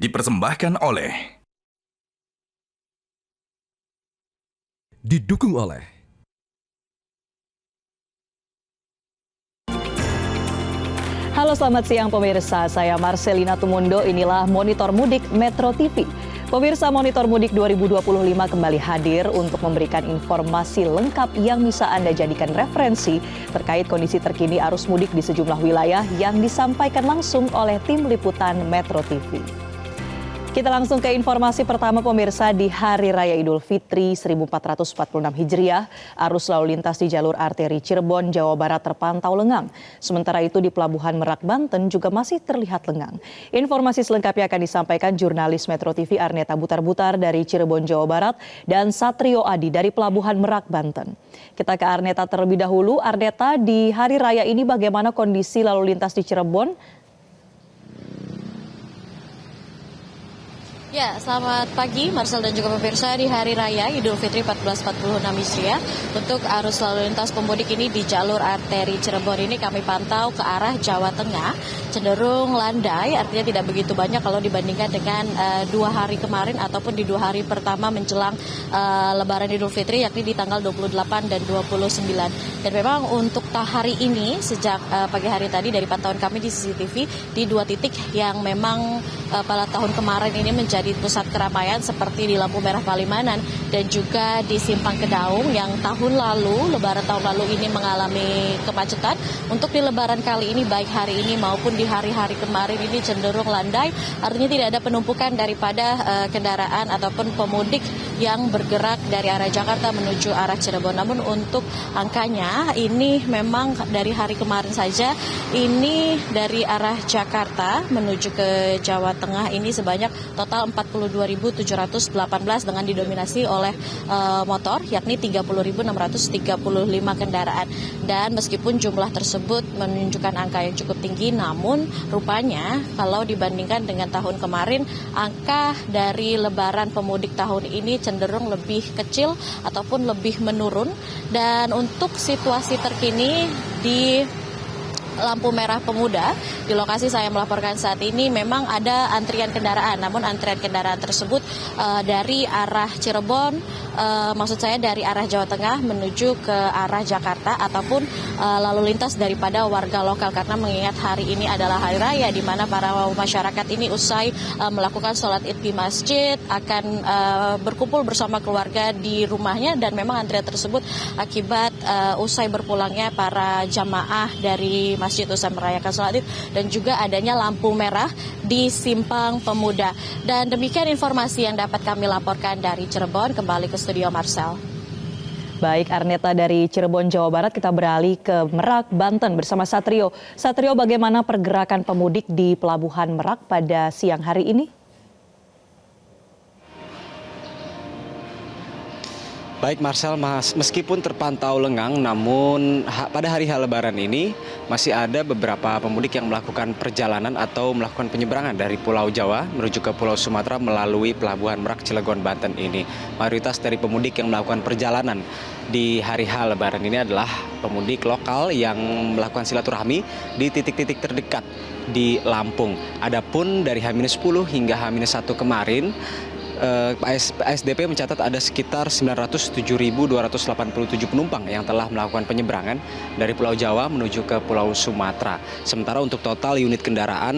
dipersembahkan oleh didukung oleh Halo, selamat siang pemirsa. Saya Marcelina Tumundo, inilah Monitor Mudik Metro TV. Pemirsa, Monitor Mudik 2025 kembali hadir untuk memberikan informasi lengkap yang bisa Anda jadikan referensi terkait kondisi terkini arus mudik di sejumlah wilayah yang disampaikan langsung oleh tim liputan Metro TV. Kita langsung ke informasi pertama pemirsa. Di Hari Raya Idul Fitri 1446 Hijriah, arus lalu lintas di jalur arteri Cirebon, Jawa Barat terpantau lengang. Sementara itu di Pelabuhan Merak, Banten juga masih terlihat lengang. Informasi selengkapnya akan disampaikan jurnalis Metro TV Arneta Butar-Butar dari Cirebon, Jawa Barat dan Satrio Adi dari Pelabuhan Merak, Banten. Kita ke Arneta terlebih dahulu. Arneta, di Hari Raya ini bagaimana kondisi lalu lintas di Cirebon? Ya, selamat pagi Marcel dan juga pemirsa. Di Hari Raya Idul Fitri 1446 Hijriah, untuk arus lalu lintas pemudik ini di jalur arteri Cirebon ini kami pantau ke arah Jawa Tengah cenderung landai, artinya tidak begitu banyak kalau dibandingkan dengan 2 hari kemarin ataupun di 2 hari pertama menjelang Lebaran Idul Fitri, yakni di tanggal 28 dan 29. Dan memang untuk hari ini sejak pagi hari tadi dari pantauan kami di CCTV di 2 titik yang memang pada tahun kemarin ini menjadi pusat keramaian seperti di lampu merah Palimanan dan juga di Simpang Kedaung yang tahun lalu, Lebaran tahun lalu ini mengalami kemacetan. Untuk di Lebaran kali ini baik hari ini maupun di hari-hari kemarin ini cenderung landai, artinya tidak ada penumpukan daripada kendaraan ataupun pemudik yang bergerak dari arah Jakarta menuju arah Cirebon. Namun untuk angkanya ini memang dari hari kemarin saja ini dari arah Jakarta menuju ke Jawa Tengah ini sebanyak total 42.718 dengan didominasi oleh motor, yakni 30.635 kendaraan. Dan meskipun jumlah tersebut menunjukkan angka yang cukup tinggi, namun rupanya kalau dibandingkan dengan tahun kemarin, angka dari Lebaran pemudik tahun ini cenderung lebih kecil ataupun lebih menurun. Dan untuk situasi terkini di lampu merah Pemuda, di lokasi saya melaporkan saat ini memang ada antrian kendaraan, namun antrian kendaraan tersebut dari arah Cirebon, maksud saya dari arah Jawa Tengah menuju ke arah Jakarta ataupun lalu lintas daripada warga lokal, karena mengingat hari ini adalah hari raya di mana para masyarakat ini usai melakukan sholat id di masjid akan berkumpul bersama keluarga di rumahnya, dan memang antrian tersebut akibat usai berpulangnya para jamaah dari masjid usai merayakan sholat id dan juga adanya lampu merah di Simpang Pemuda. Dan demikian informasi yang dapat kami laporkan dari Cirebon. Kembali ke studio Marcel. Baik, Arneta dari Cirebon, Jawa Barat. Kita beralih ke Merak, Banten bersama Satrio. Satrio, bagaimana pergerakan pemudik di Pelabuhan Merak pada siang hari ini? Baik Marcel, meskipun terpantau lengang, namun pada hari Lebaran ini masih ada beberapa pemudik yang melakukan perjalanan atau melakukan penyeberangan dari Pulau Jawa menuju ke Pulau Sumatera melalui Pelabuhan Merak Cilegon, Banten ini. Mayoritas dari pemudik yang melakukan perjalanan di hari Lebaran ini adalah pemudik lokal yang melakukan silaturahmi di titik-titik terdekat di Lampung. Adapun dari H-10 hingga H-1 kemarin, ASDP mencatat ada sekitar 907.287 penumpang yang telah melakukan penyeberangan dari Pulau Jawa menuju ke Pulau Sumatera. Sementara untuk total unit kendaraan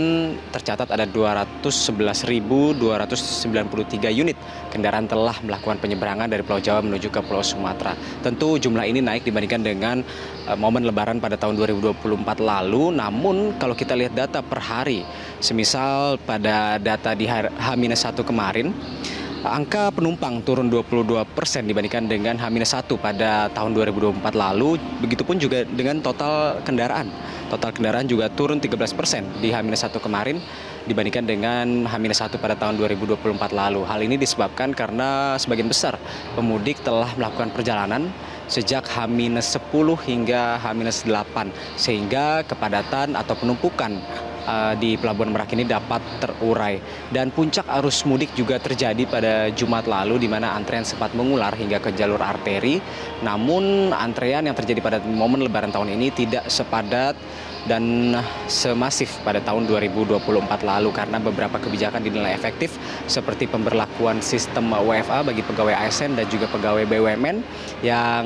tercatat ada 211.293 unit kendaraan telah melakukan penyeberangan dari Pulau Jawa menuju ke Pulau Sumatera. Tentu jumlah ini naik dibandingkan dengan momen Lebaran pada tahun 2024 lalu. Namun kalau kita lihat data per hari, semisal pada data di H-1 kemarin, angka penumpang turun 22% dibandingkan dengan H-1 pada tahun 2024 lalu. Begitupun juga dengan total kendaraan. Total kendaraan juga turun 13% di H-1 kemarin dibandingkan dengan H-1 pada tahun 2024 lalu. Hal ini disebabkan karena sebagian besar pemudik telah melakukan perjalanan sejak H-10 hingga H-8, sehingga kepadatan atau penumpukan di Pelabuhan Merak ini dapat terurai. Dan puncak arus mudik juga terjadi pada Jumat lalu, di mana antrean sempat mengular hingga ke jalur arteri. Namun antrean yang terjadi pada momen Lebaran tahun ini tidak sepadat dan semasif pada tahun 2024 lalu karena beberapa kebijakan dinilai efektif seperti pemberlakuan sistem WFA bagi pegawai ASN dan juga pegawai BUMN yang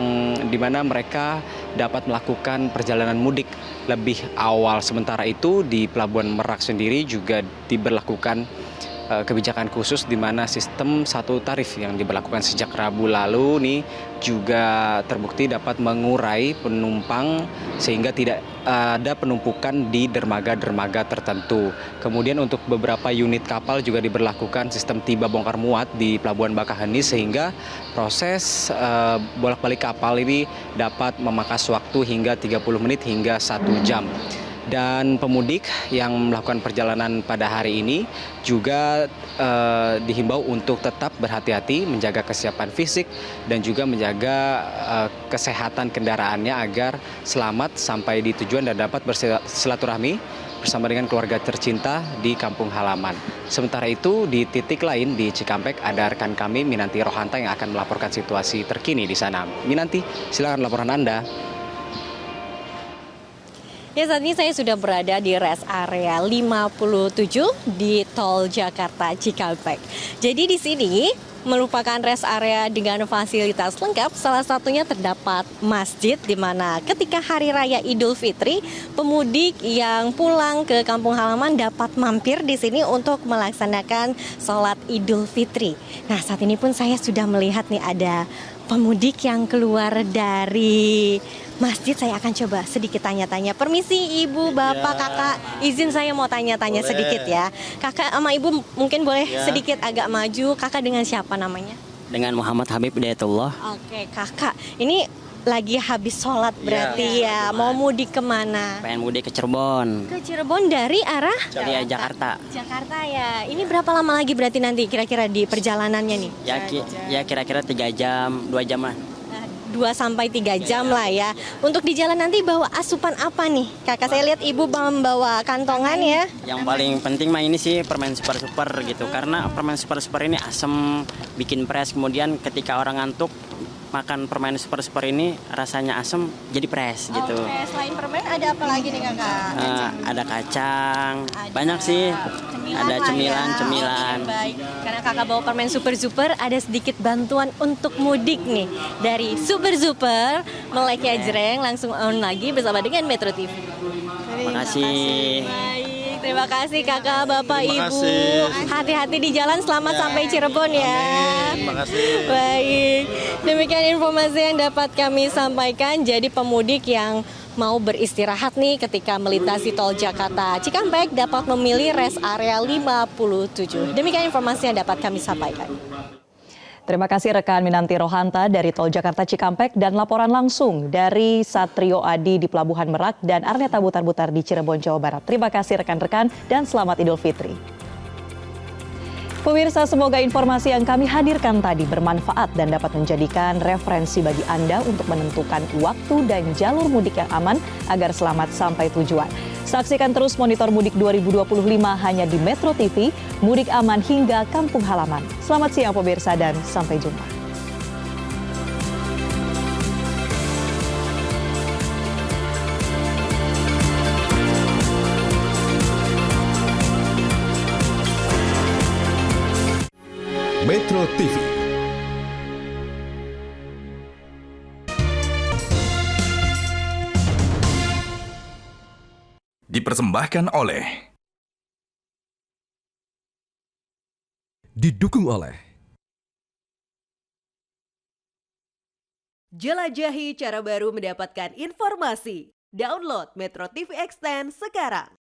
dimana mereka dapat melakukan perjalanan mudik lebih awal. Sementara itu di Pelabuhan Merak sendiri juga diberlakukan kebijakan khusus di mana sistem satu tarif yang diberlakukan sejak Rabu lalu nih juga terbukti dapat mengurai penumpang sehingga tidak ada penumpukan di dermaga-dermaga tertentu. Kemudian untuk beberapa unit kapal juga diberlakukan sistem tiba bongkar muat di Pelabuhan Bakaheni sehingga proses bolak-balik kapal ini dapat memangkas waktu hingga 30 menit hingga 1 jam. Dan pemudik yang melakukan perjalanan pada hari ini juga dihimbau untuk tetap berhati-hati, menjaga kesiapan fisik dan juga menjaga kesehatan kendaraannya agar selamat sampai di tujuan dan dapat bersilaturahmi bersama dengan keluarga tercinta di kampung halaman. Sementara itu di titik lain di Cikampek ada rekan kami Minanti Rohanta yang akan melaporkan situasi terkini di sana. Minanti, silakan laporan Anda. Ya, saat ini saya sudah berada di rest area 57 di Tol Jakarta Cikampek. Jadi di sini merupakan rest area dengan fasilitas lengkap. Salah satunya terdapat masjid di mana ketika hari raya Idul Fitri, pemudik yang pulang ke kampung halaman dapat mampir di sini untuk melaksanakan sholat Idul Fitri. Nah, saat ini pun saya sudah melihat nih ada pemudik yang keluar dari masjid. Saya akan coba sedikit tanya-tanya. Permisi Ibu, Bapak, Kakak, izin saya mau tanya-tanya sedikit ya. Kakak sama Ibu mungkin boleh sedikit agak maju. Kakak dengan siapa namanya? Dengan Muhammad Habib Hidayatullah. Oke, Kakak. Ini lagi habis sholat berarti ya. Mau mudik kemana? Pengen mudik ke Cirebon. Ke Cirebon dari arah? Dari Jakarta. Jakarta ya. Ini berapa lama lagi berarti nanti kira-kira di perjalanannya nih? Ya kira-kira 3 jam, 2 jam lah. 2-3 jam lah ya. Untuk di jalan nanti bawa asupan apa nih? Kakak, saya lihat Ibu membawa kantongan ya. Yang paling penting mah ini sih permen super-super gitu. Karena permen super-super ini asem, bikin pres. Kemudian ketika orang ngantuk makan permen super-super ini rasanya asem jadi pres gitu. Oke, selain permen ada apa lagi nih Kakak? Ada kacang, banyak sih. Ada cemilan. Oke, baik. Karena Kakak bawa permen super-super, ada sedikit bantuan untuk mudik nih. Dari super-super, Meleknya Jreng, langsung on lagi bersama dengan Metro TV. Terima kasih. Baik, terima kasih Kakak, Bapak, Ibu. Hati-hati di jalan, selamat sampai Cirebon ya. Terima kasih. Baik, demikian informasi yang dapat kami sampaikan. Jadi pemudik yang mau beristirahat nih ketika melintasi Tol Jakarta Cikampek dapat memilih rest area 57. Demikian informasi yang dapat kami sampaikan. Terima kasih rekan Minanti Rohanta dari Tol Jakarta Cikampek dan laporan langsung dari Satrio Adi di Pelabuhan Merak dan Arneta Butar-Butar di Cirebon, Jawa Barat. Terima kasih rekan-rekan dan selamat Idul Fitri. Pemirsa, semoga informasi yang kami hadirkan tadi bermanfaat dan dapat menjadikan referensi bagi Anda untuk menentukan waktu dan jalur mudik yang aman agar selamat sampai tujuan. Saksikan terus Monitor Mudik 2025 hanya di Metro TV, mudik aman hingga kampung halaman. Selamat siang pemirsa dan sampai jumpa. Metro TV. Dipersembahkan oleh, didukung oleh jelajahi cara baru mendapatkan informasi. Download Metro TV Extend sekarang.